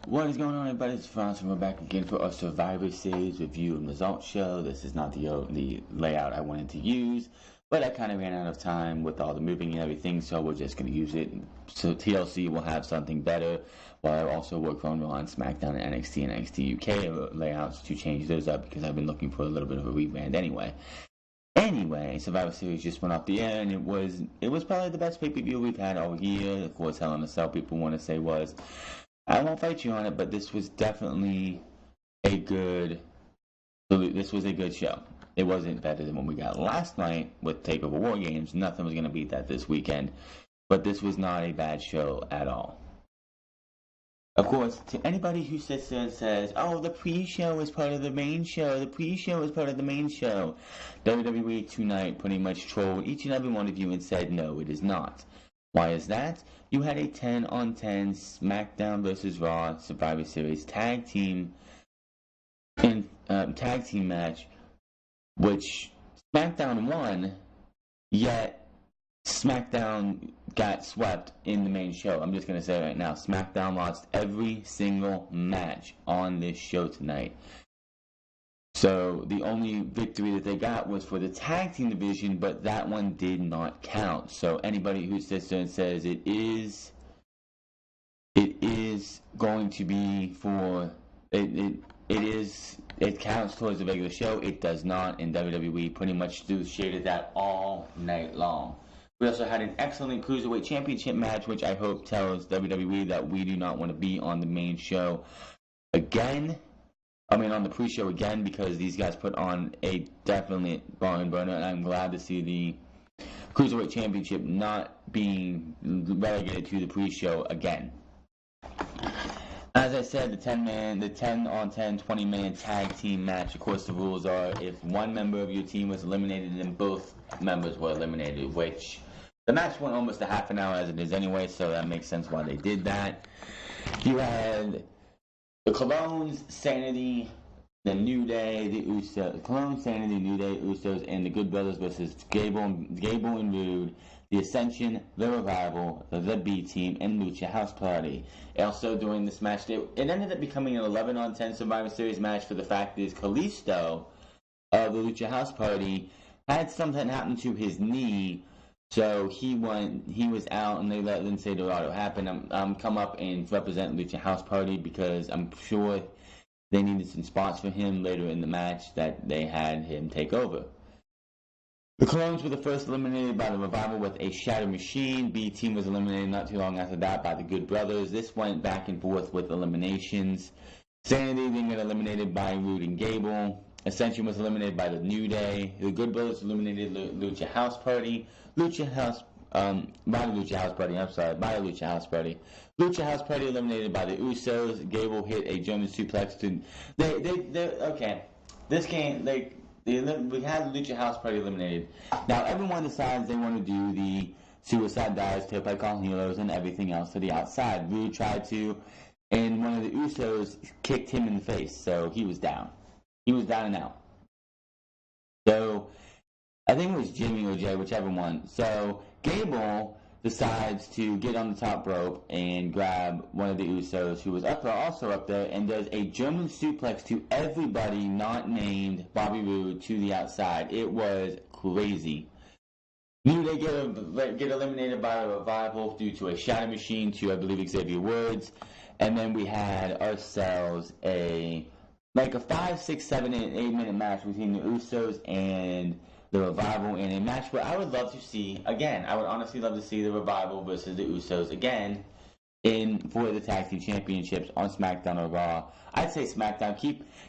What is going on, everybody? It's Franz, and we're back again for our Survivor Series review and results show. This is not the layout I wanted to use, but I kind of ran out of time with all the moving and everything, so we're just going to use it. So TLC will have something better, while I also work on Raw and SmackDown and NXT and NXT UK layouts to change those up because I've been looking for a little bit of a rebrand anyway. Anyway, Survivor Series just went off the air, and it was probably the best pay-per-view we've had all year. Of course, Hell in a Cell people want to say was. I won't fight you on it, but this was definitely a good. This was a good show. It wasn't better than what we got last night with Takeover War Games. Nothing was going to beat that this weekend, but this was not a bad show at all. Of course, to anybody who sits there and says, "Oh, the pre-show is part of the main show. The pre-show is part of the main show," WWE tonight pretty much trolled each and every one of you and said, "No, it is not." Why is that? You had a 10-on-10 SmackDown vs. Raw Survivor Series tag team match, which SmackDown won, yet SmackDown got swept in the main show. I'm just going to say right now, SmackDown lost every single match on this show tonight. So the only victory that they got was for the tag team division, but that one did not count. So anybody who sits there and says it is going to be for it counts towards the regular show, it does not, and WWE pretty much shaded that all night long. We also had an excellent Cruiserweight Championship match, which I hope tells WWE that we do not want to be on the main show again. On the pre-show again, because these guys put on a definite barn burner, and I'm glad to see the Cruiserweight Championship not being relegated to the pre-show again. As I said, the 10-on-10, 20-man tag team match, of course, the rules are if one member of your team was eliminated, then both members were eliminated, which the match went almost a half an hour as it is anyway, so that makes sense why they did that. You had the Colognes, Sanity, the New Day, the Usos, Colognes, Sanity, New Day, Usos, and the Good Brothers versus Gable and Rude, the Ascension, the Revival, the B Team, and Lucha House Party. Also during this match, it ended up becoming an 11-on-10 Survivor Series match for the fact is Kalisto of the Lucha House Party had something happen to his knee. So he was out, and they let Lince Dorado happen. I'm come up and represent Lucha House Party because I'm sure they needed some spots for him later in the match that they had him take over. The Colognes were the first eliminated by the Revival with a Shatter Machine. B Team was eliminated not too long after that by the Good Brothers. This went back and forth with eliminations. Sanity then got eliminated by Rude and Gable. Ascension was eliminated by the New Day. The Good Brothers eliminated Lucha House Party. By the Lucha House Party. Lucha House Party eliminated by the Usos. Gable hit a German suplex to. Okay. This game, we had the Lucha House Party eliminated. Now everyone decides they want to do the suicide dives, tailpipe call heroes, and everything else to the outside. Rude tried to, and one of the Usos kicked him in the face, so he was down. He was down and out. So I think it was Jimmy or Jay, whichever one. So Gable decides to get on the top rope and grab one of the Usos who was also up there, and does a German suplex to everybody not named Bobby Roode to the outside. It was crazy. New Day get eliminated by the Revival due to a Shatter Machine to, I believe, Xavier Woods. And then we had ourselves a 5, 6, 7, 8 minute match between the Usos and the Revival, in a match where I would love to see, again, I would honestly love to see the Revival versus the Usos again for the Tag Team Championships on SmackDown or Raw. I'd say SmackDown.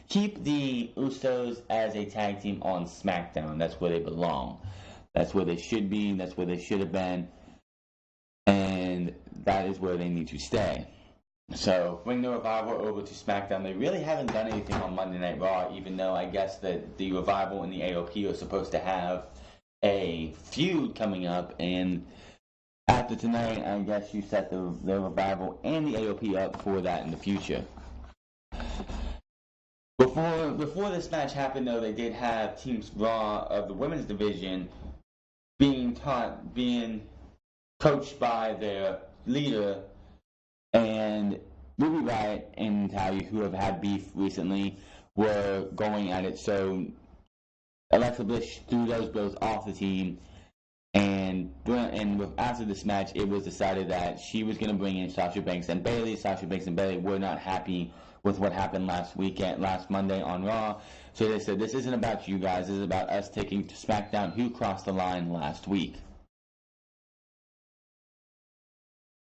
Keep the Usos as a tag team on SmackDown. That's where they belong. That's where they should be. That's where they should have been. And that is where they need to stay. So, bring the Revival over to SmackDown. They really haven't done anything on Monday Night Raw, even though I guess that the Revival and the AOP are supposed to have a feud coming up. And after tonight, I guess you set the Revival and the AOP up for that in the future. Before this match happened, though, they did have Team Raw of the women's division being coached by their leader, and Ruby Riott and Natalya, who have had beef recently, were going at it. So Alexa Bliss threw those both off the team. And after this match, it was decided that she was going to bring in Sasha Banks and Bayley. Sasha Banks and Bayley were not happy with what happened last Monday on Raw. So they said, this isn't about you guys. This is about us taking to SmackDown who crossed the line last week.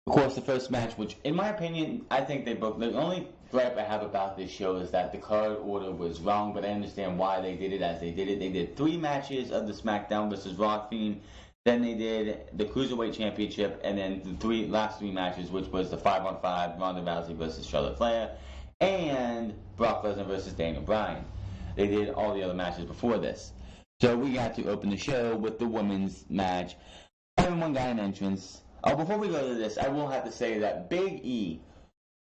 Of course, the first match, which in my opinion, I think the only gripe I have about this show is that the card order was wrong, but I understand why they did it as they did it. They did 3 matches of the SmackDown versus Raw theme. Then they did the Cruiserweight Championship, and then the last three matches, which was the 5-on-5, Ronda Rousey versus Charlotte Flair, and Brock Lesnar versus Daniel Bryan. They did all the other matches before this. So we got to open the show with the women's match. Everyone got an entrance. Oh, before we go to this, I will have to say that Big E,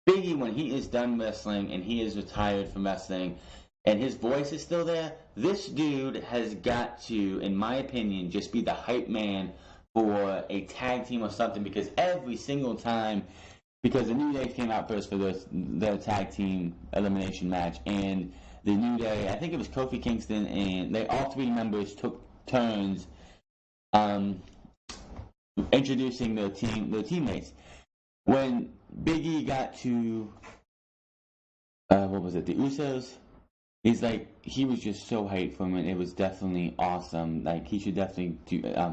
when he is done wrestling and he is retired from wrestling, and his voice is still there, this dude has got to, in my opinion, just be the hype man for a tag team or something, because every single time, because the New Day came out first for their tag team elimination match, and the New Day, I think it was Kofi Kingston, and all 3 members took turns introducing their teammates. When Big E got to, the Usos, he was just so hyped for him, and it was definitely awesome. Like, he should definitely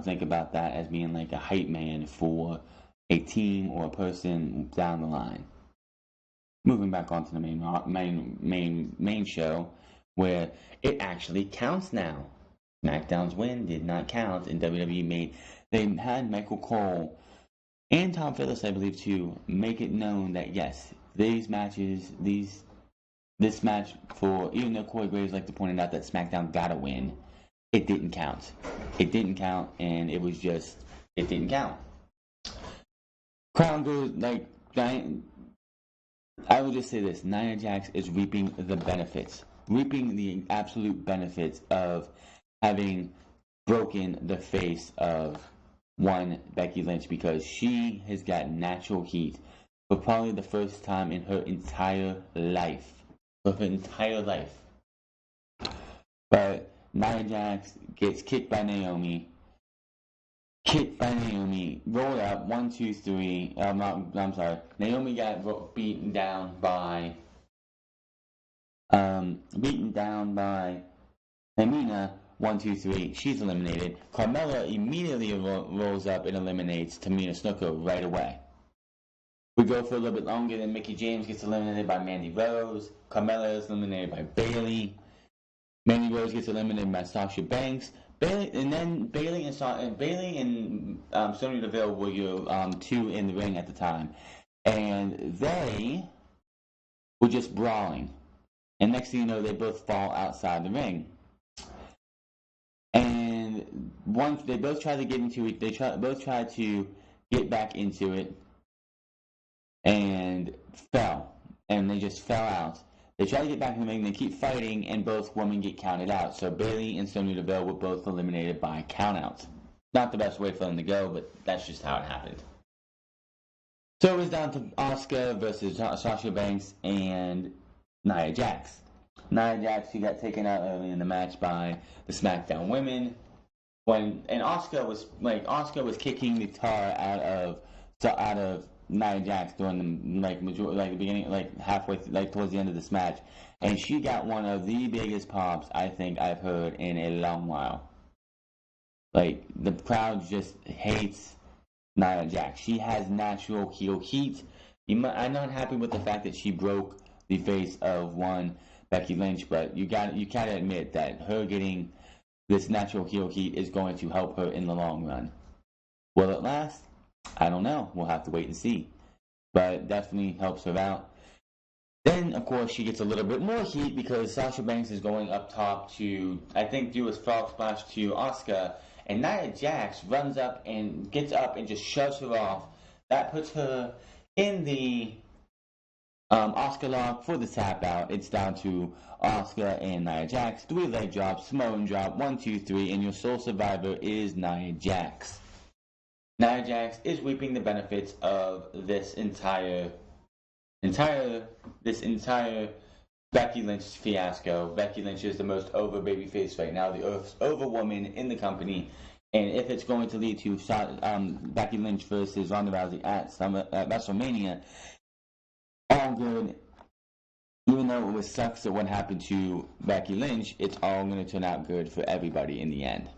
think about that as being like a hype man for a team or a person down the line. Moving back onto the main show, where it actually counts now. SmackDown's win did not count, and WWE they had Michael Cole and Tom Phillips, I believe, to make it known that yes, these matches, this match, for even though Corey Graves like to point out that SmackDown gotta win, it didn't count. It didn't count, and it didn't count. Crown goes I will just say this: Nia Jax is reaping the absolute benefits of having broken the face of Becky Lynch, because she has got natural heat for probably the first time in her entire life. But Nia Jax gets kicked by Naomi, rolled up, 1, 2, 3. I'm sorry. Naomi got beaten down by Tamina. 1, 2, 3. She's eliminated. Carmella immediately rolls up and eliminates Tamina Snuka right away. We go for a little bit longer, then Mickie James gets eliminated by Mandy Rose. Carmella is eliminated by Bayley. Mandy Rose gets eliminated by Sasha Banks. Bayley and Sonya Deville were your 2 in the ring at the time, and they were just brawling. And next thing you know, they both fall outside the ring. And once they both try to get into it, both try to get back into it, and fell, and they just fell out. They try to get back in the ring, they keep fighting, and both women get counted out. So Bayley and Sonya Deville were both eliminated by countout. Not the best way for them to go, but that's just how it happened. So it was down to Asuka versus Sasha Banks and Nia Jax. Nia Jax, she got taken out early in the match by the SmackDown women. Asuka was kicking the tar out of Nia Jax during the beginning, halfway, towards the end of this match, and she got one of the biggest pops I think I've heard in a long while. Like, the crowd just hates Nia Jax. She has natural heel heat. I'm not happy with the fact that she broke the face of Becky Lynch, but you gotta admit that her getting this natural heel heat is going to help her in the long run. Will it last? I don't know. We'll have to wait and see. But it definitely helps her out. Then, of course, she gets a little bit more heat because Sasha Banks is going up top to, I think, do a frog splash to Asuka. And Nia Jax runs up and gets up and just shoves her off. That puts her in the Asuka lock for the tap out. It's down to Asuka and Nia Jax. 3 leg drops, Samoan drop, 1, 2, 3. And your sole survivor is Nia Jax. Nia Jax is reaping the benefits of this entire this entire Becky Lynch fiasco. Becky Lynch is the most over babyface right now, the most over woman in the company. And if it's going to lead to Becky Lynch versus Ronda Rousey at WrestleMania, all good. Even though it was sucks that what happened to Becky Lynch, it's all going to turn out good for everybody in the end.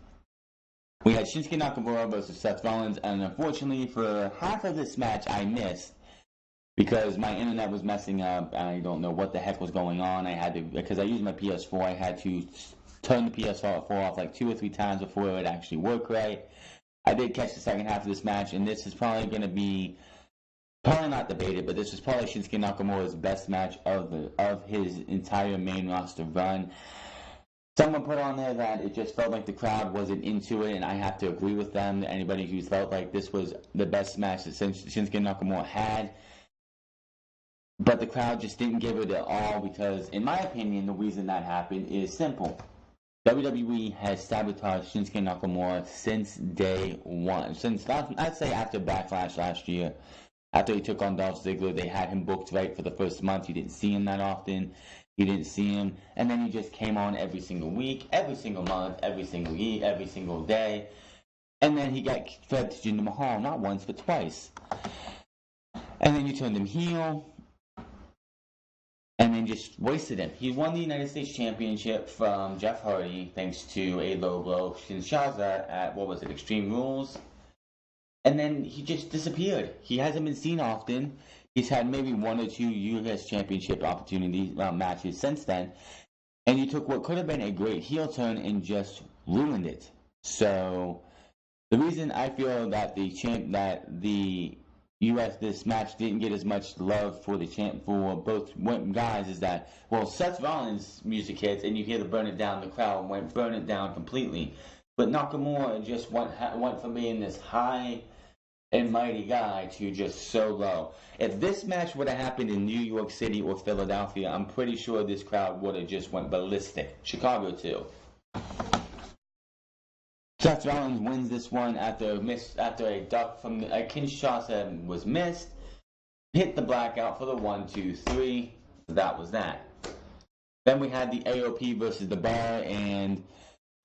We had Shinsuke Nakamura versus Seth Rollins, and unfortunately for half of this match I missed because my internet was messing up. I don't know what the heck was going on. Because I used my PS4, I had to turn the PS4 off like 2 or 3 times before it would actually work right. I did catch the second half of this match, and this is probably going to be, probably not debated, but this is probably Shinsuke Nakamura's best match of his entire main roster run. Someone put on there that it just felt like the crowd wasn't into it, and I have to agree with them. Anybody who felt like this was the best match that Shinsuke Nakamura had, but the crowd just didn't give it at all because, in my opinion, the reason that happened is simple. WWE has sabotaged Shinsuke Nakamura since day one. I'd say after Backlash last year, after he took on Dolph Ziggler, they had him booked right for the first month. You didn't see him that often. You didn't see him. And then he just came on every single week, every single month, every single week, every single day. And then he got fed to Jinder Mahal, not once, but twice. And then you turned him heel. And then just wasted him. He won the United States Championship from Jeff Hardy, thanks to a low blow Kinshasa at, Extreme Rules. And then he just disappeared. He hasn't been seen often. He's had maybe 1 or 2 U.S. Championship opportunities, matches since then. And you took what could have been a great heel turn and just ruined it. So, the reason I feel that this match didn't get as much love for both guys is that, Seth Rollins' music hits and you hear the burn it down, the crowd went burn it down completely. But Nakamura just went from being this high and mighty guy to just so low. If this match would have happened in New York City or Philadelphia, I'm pretty sure this crowd would have just went ballistic. Chicago too. Seth Rollins wins this one after a duck from Kinshasa was missed. Hit the blackout for the 1, 2, 3. That was that. Then we had the AOP versus the Bar, and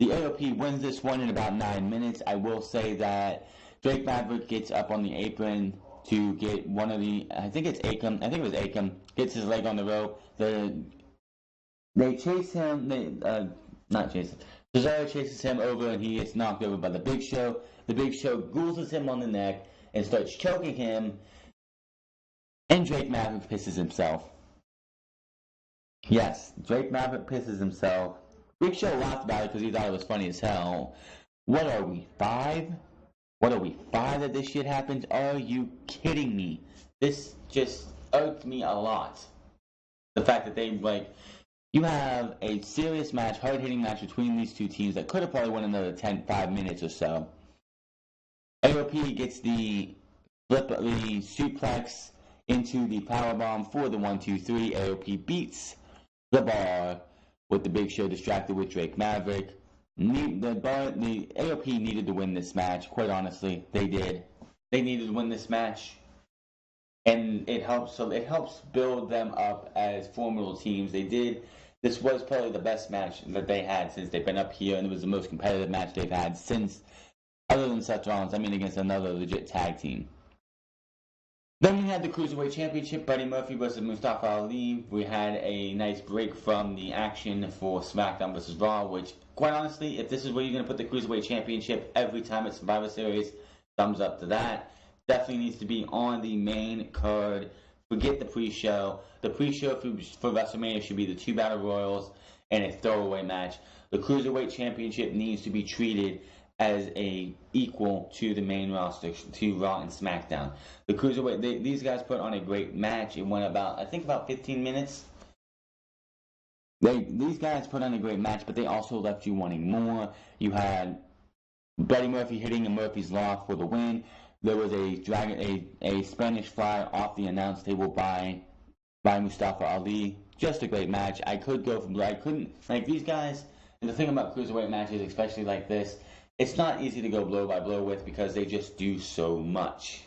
the AOP wins this one in about 9 minutes. I will say that Drake Maverick gets up on the apron to get one of the, I think it was Akam, gets his leg on the rope. They chase him, Cesaro chases him over and he gets knocked over by the Big Show. The Big Show goozles him on the neck and starts choking him. And Drake Maverick pisses himself. Yes, Drake Maverick pisses himself. Big Show laughed about it because he thought it was funny as hell. What are we, 5? What are we, 5 that this shit happens? Are you kidding me? This just irked me a lot. The fact that you have a serious match, hard-hitting match between these two teams that could have probably won another 5 minutes or so. AOP gets the suplex into the powerbomb for the 1, 2, 3. AOP beats the Bar with the Big Show distracted with Drake Maverick. The AOP needed to win this match, quite honestly. They did. They needed to win this match. And it helps build them up as formidable teams. This was probably the best match that they had since they've been up here, and it was the most competitive match they've had since, other than Seth Rollins, against another legit tag team. Then we had the Cruiserweight Championship, Buddy Murphy versus Mustafa Ali. We had a nice break from the action for SmackDown versus Raw, which, quite honestly, if this is where you're going to put the Cruiserweight Championship every time it's Survivor Series, thumbs up to that. Definitely needs to be on the main card. Forget the pre-show. The pre-show for WrestleMania should be the 2 Battle Royals and a throwaway match. The Cruiserweight Championship needs to be treated as a equal to the main roster, to Raw and SmackDown. The Cruiserweight, these guys put on a great match. It went about 15 minutes. These guys put on a great match, but they also left you wanting more. You had Buddy Murphy hitting a Murphy's Law for the win. There was a Spanish fly off the announce table by Mustafa Ali. Just a great match. I couldn't, these guys, and the thing about Cruiserweight matches, especially like this, it's not easy to go blow by blow with because they just do so much.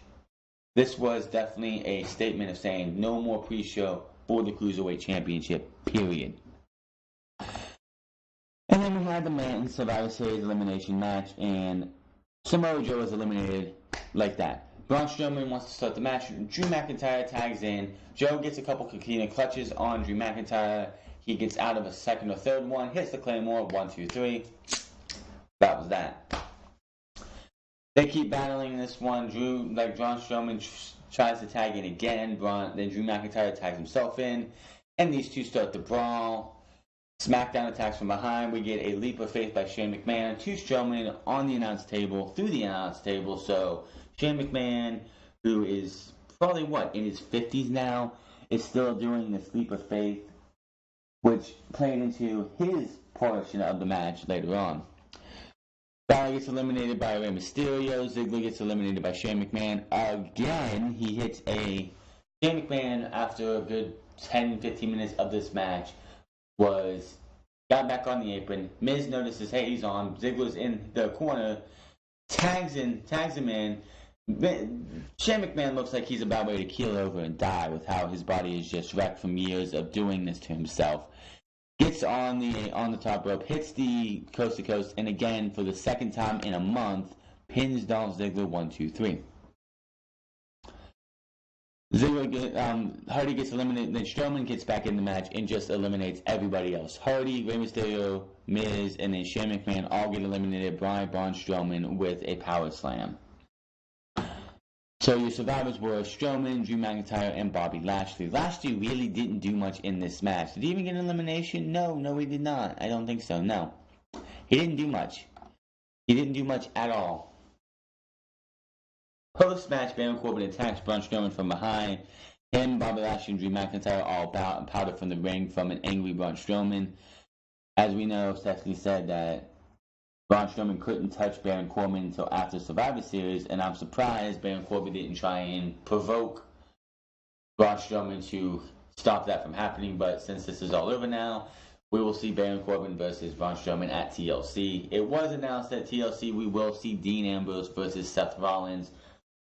This was definitely a statement of saying no more pre-show for the Cruiserweight Championship, period. And then we had the men's Survivor Series elimination match, and Samoa Joe was eliminated like that. Braun Strowman wants to start the match. Drew McIntyre tags in. Joe gets a couple coquina clutches on Drew McIntyre. He gets out of a second or third one, hits the Claymore, 1, 2, 3. That was that. They keep battling this one. Braun Strowman tries to tag in again. Then Drew McIntyre tags himself in. And these two start the brawl. SmackDown attacks from behind. We get a leap of faith by Shane McMahon to Strowman on the announce table, through the announce table. So Shane McMahon, who is probably, in his 50s now, is still doing this leap of faith, which played into his portion of the match later on. Balor gets eliminated by Rey Mysterio. Ziggler gets eliminated by Shane McMahon. Again, he hits Shane McMahon, after a good 10-15 minutes of this match, got back on the apron. Miz notices, hey, he's on. Ziggler's in the corner, tags him in. Shane McMahon looks like he's about ready to keel over and die with how his body is just wrecked from years of doing this to himself. Gets on the top rope, hits the coast to coast, and again, for the second time in a month, pins Dolph Ziggler 1, 2, 3. Hardy gets eliminated, then Strowman gets back in the match and just eliminates everybody else. Hardy, Rey Mysterio, Miz, and then Shane McMahon all get eliminated by Braun Strowman with a power slam. So your survivors were Strowman, Drew McIntyre, and Bobby Lashley. Lashley really didn't do much in this match. Did he even get an elimination? No, he did not. I don't think so, no. He didn't do much. He didn't do much at all. Post-match, Baron Corbin attacks Braun Strowman from behind. Him, Bobby Lashley, and Drew McIntyre all powder from the ring from an angry Braun Strowman. As we know, Stephanie said that Braun Strowman couldn't touch Baron Corbin until after Survivor Series, and I'm surprised Baron Corbin didn't try and provoke Braun Strowman to stop that from happening, but since this is all over now, we will see Baron Corbin versus Braun Strowman at TLC. It was announced at TLC we will see Dean Ambrose versus Seth Rollins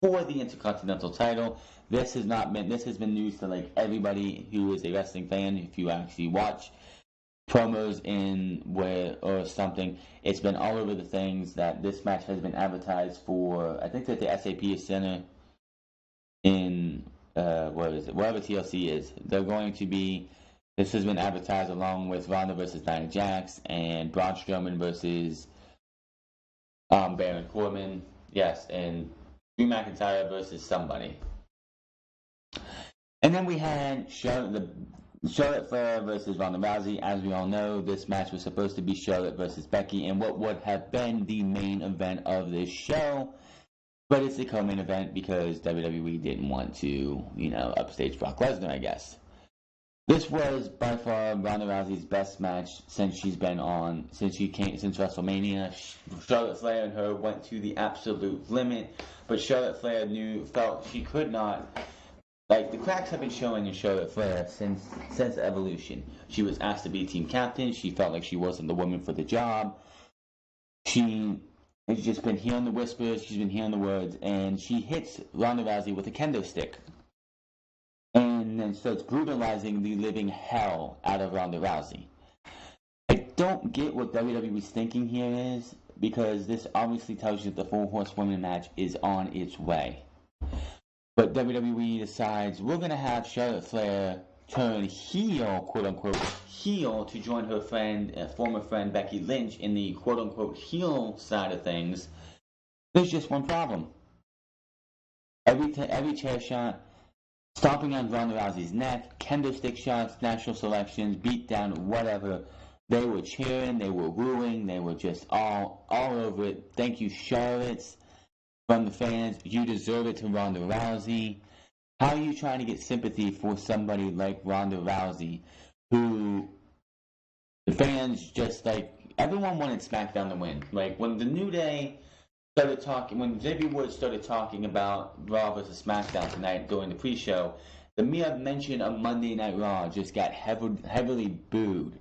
for the Intercontinental title. This has been news to like everybody who is a wrestling fan. If you actually watch promos or something, it's been all over the things that this match has been advertised for. I think that the SAP Center in wherever TLC is, they're going to be. This has been advertised along with Ronda versus Nia Jax and Braun Strowman versus Baron Corbin. Yes, and Drew McIntyre versus somebody. And then we had Charlotte Flair versus Ronda Rousey. As we all know, this match was supposed to be Charlotte versus Becky and what would have been the main event of this show. But it's the co-main event because WWE didn't want to, upstage Brock Lesnar, I guess. This was by far Ronda Rousey's best match since WrestleMania. Charlotte Flair and her went to the absolute limit, but Charlotte Flair felt she could not. Like, the cracks have been showing in Charlotte Flair since Evolution. She was asked to be team captain. She felt like she wasn't the woman for the job. She has just been hearing the whispers. She's been hearing the words, and she hits Ronda Rousey with a kendo stick. And then starts brutalizing the living hell out of Ronda Rousey. I don't get what WWE's thinking here is, because this obviously tells you that the 4 Horsewomen match is on its way. But WWE decides we're going to have Charlotte Flair turn heel, quote-unquote, heel, to join her former friend Becky Lynch in the quote-unquote heel side of things. There's just one problem. Every chair shot, stomping on Ronda Rousey's neck, kendo stick shots, national selections, beat down, whatever. They were cheering, they were wooing, they were just all over it. Thank you, Charlotte. From the fans, you deserve it to Ronda Rousey. How are you trying to get sympathy for somebody like Ronda Rousey, who the fans just everyone wanted SmackDown to win. Like, when the New Day started talking, when Xavier Woods started talking about Raw vs. SmackDown tonight during the pre-show, the mere mention of Monday Night Raw just got heavily booed.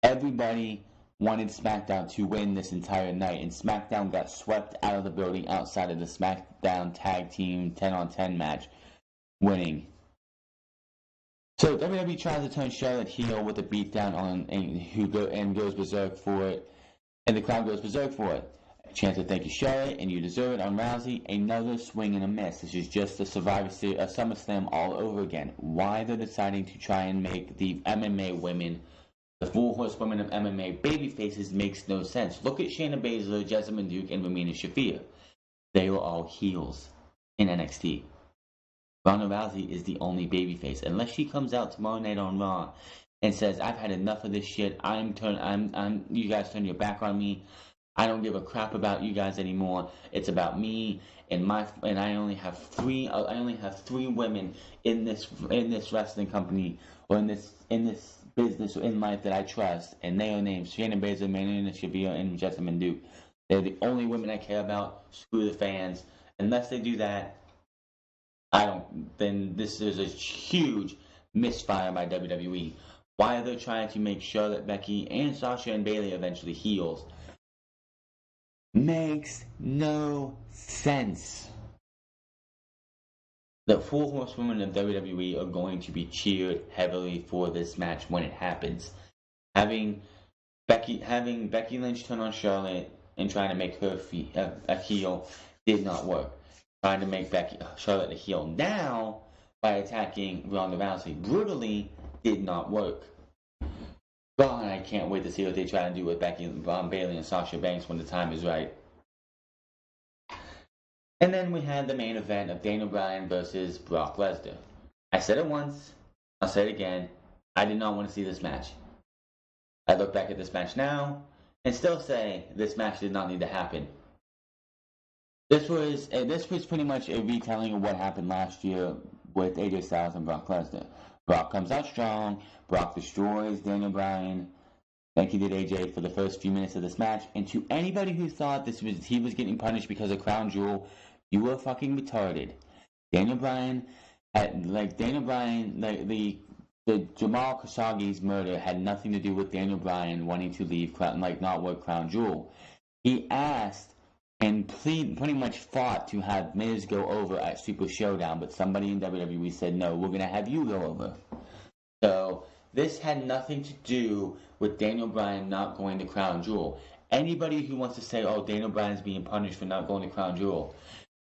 Everybody wanted SmackDown to win this entire night, and SmackDown got swept out of the building outside of the SmackDown Tag Team 10-on-10 match, winning. So WWE tries to turn Charlotte heel with a beatdown on and goes berserk for it, and the crowd goes berserk for it. A chance to thank you, Charlotte, and you deserve it on Rousey. Another swing and a miss. This is just the Survivor Series, SummerSlam all over again. Why they're deciding to try and make the MMA women, the four horsewomen of MMA, baby faces makes no sense. Look at Shayna Baszler, Jessamine Duke, and Ramina Shafir. They were all heels in NXT. Ronda Rousey is the only babyface. Unless she comes out tomorrow night on Raw and says, "I've had enough of this shit. You guys turn your back on me. I don't give a crap about you guys anymore. It's about me and I only have three women in this wrestling company or in this business or in life that I trust, and they are named Shayna Baszler, Marina Shafir, and Jessamine Duke. They're the only women I care about. Screw the fans. Unless they do that, then this is a huge misfire by WWE. Why are they trying to make Charlotte, Becky, and Sasha and Bayley eventually heels? Makes no sense. The four horsewomen of WWE are going to be cheered heavily for this match when it happens. Having Becky Lynch turn on Charlotte and trying to make her a heel did not work. Trying to make Charlotte a heel now by attacking Ronda Rousey brutally did not work. God, I can't wait to see what they try to do with Bayley and Sasha Banks when the time is right. And then we had the main event of Daniel Bryan versus Brock Lesnar. I said it once, I'll say it again. I did not want to see this match. I look back at this match now and still say this match did not need to happen. This was pretty much a retelling of what happened last year with AJ Styles and Brock Lesnar. Brock comes out strong. Brock destroys Daniel Bryan. Like he did AJ for the first few minutes of this match. And to anybody who thought he was getting punished because of Crown Jewel, you were fucking retarded. The Jamal Khashoggi's murder had nothing to do with Daniel Bryan wanting to leave, not work Crown Jewel. He asked and pretty much fought to have Miz go over at Super Showdown, but somebody in WWE said, no, we're going to have you go over. So this had nothing to do with Daniel Bryan not going to Crown Jewel. Anybody who wants to say, oh, Daniel Bryan's being punished for not going to Crown Jewel,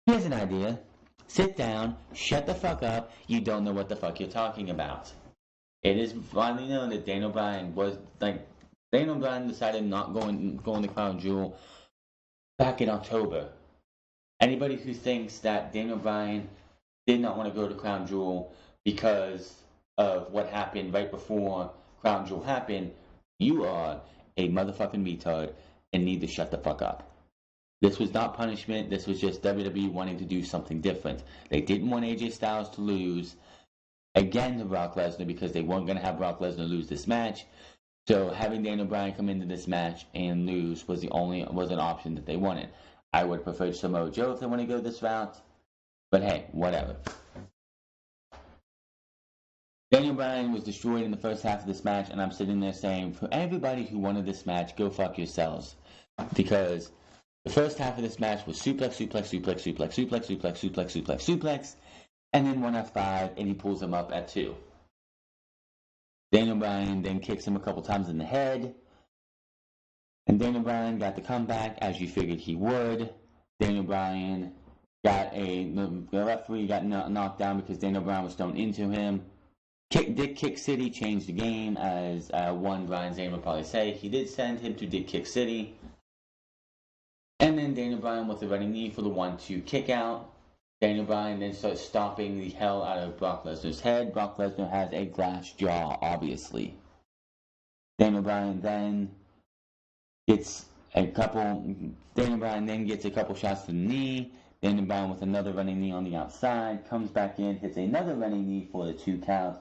here's an idea. Sit down, shut the fuck up, you don't know what the fuck you're talking about. It is finally known that Daniel Bryan decided not going to Crown Jewel back in October. Anybody who thinks that Daniel Bryan did not want to go to Crown Jewel because of what happened right before Crown Jewel happened, you are a motherfucking retard and need to shut the fuck up. This was not punishment. This was just WWE wanting to do something different. They didn't want AJ Styles to lose again to Brock Lesnar because they weren't going to have Brock Lesnar lose this match. So having Daniel Bryan come into this match and lose was an option that they wanted. I would prefer Samoa Joe if they want to go this route, but hey, whatever. Daniel Bryan was destroyed in the first half of this match, and I'm sitting there saying, for everybody who wanted this match, go fuck yourselves, because the first half of this match was suplex, and then 1 F5, and he pulls him up at 2. Daniel Bryan then kicks him a couple times in the head. And Daniel Bryan got the comeback as you figured he would. Daniel Bryan the referee got knocked down because Daniel Bryan was thrown into him. Dick Kick City changed the game, as one Brian Zane would probably say. He did send him to Dick Kick City. And then Daniel Bryan with the running knee for the 1-2 kick out. Daniel Bryan then starts stomping the hell out of Brock Lesnar's head. Brock Lesnar has a glass jaw, obviously. Daniel Bryan then gets a couple shots to the knee. Daniel Bryan with another running knee on the outside. Comes back in, hits another running knee for the 2 count.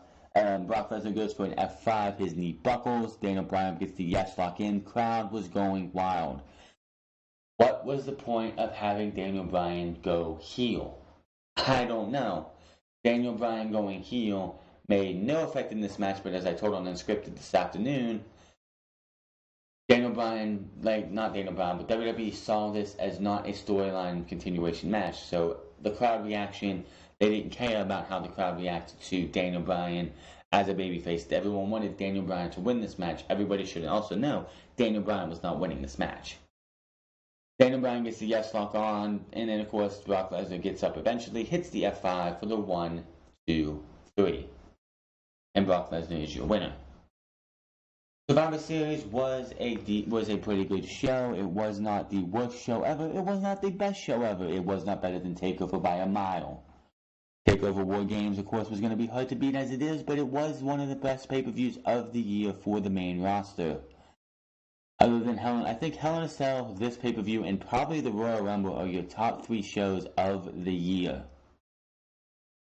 Brock Lesnar goes for an F5. His knee buckles. Daniel Bryan gets the yes lock in. Crowd was going wild. What was the point of having Daniel Bryan go heel? I don't know. Daniel Bryan going heel made no effect in this match, but as I told on Unscripted this afternoon, Daniel Bryan, not Daniel Bryan, but WWE saw this as not a storyline continuation match. So the crowd reaction, they didn't care about how the crowd reacted to Daniel Bryan as a babyface. Everyone wanted Daniel Bryan to win this match. Everybody should also know Daniel Bryan was not winning this match. Daniel Bryan gets the yes lock on, and then of course Brock Lesnar gets up eventually, hits the F5 for the 1, 2, 3. And Brock Lesnar is your winner. Survivor Series was a pretty good show. It was not the worst show ever. It was not the best show ever. It was not better than TakeOver by a mile. TakeOver War Games, of course, was going to be hard to beat as it is, but it was one of the best pay-per-views of the year for the main roster. Other than I think Hell in a Cell, this pay-per-view, and probably the Royal Rumble are your top 3 shows of the year.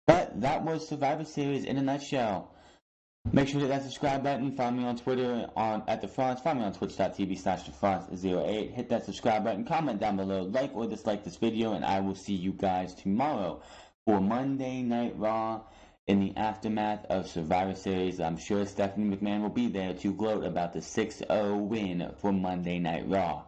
But that was Survivor Series in a nutshell. Make sure to hit that subscribe button. Follow me on Twitter at The Fronts. Follow me on twitch.tv/TheFronts08. Hit that subscribe button. Comment down below. Like or dislike this video. And I will see you guys tomorrow for Monday Night Raw in the aftermath of Survivor Series. I'm sure Stephanie McMahon will be there to gloat about the 6-0 win for Monday Night Raw.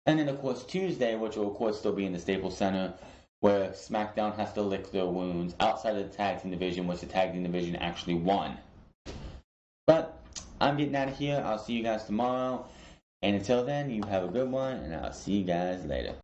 And then, of course, Tuesday, which will, of course, still be in the Staples Center, where SmackDown has to lick their wounds outside of the tag team division, which the tag team division actually won. But I'm getting out of here. I'll see you guys tomorrow. And until then, you have a good one, and I'll see you guys later.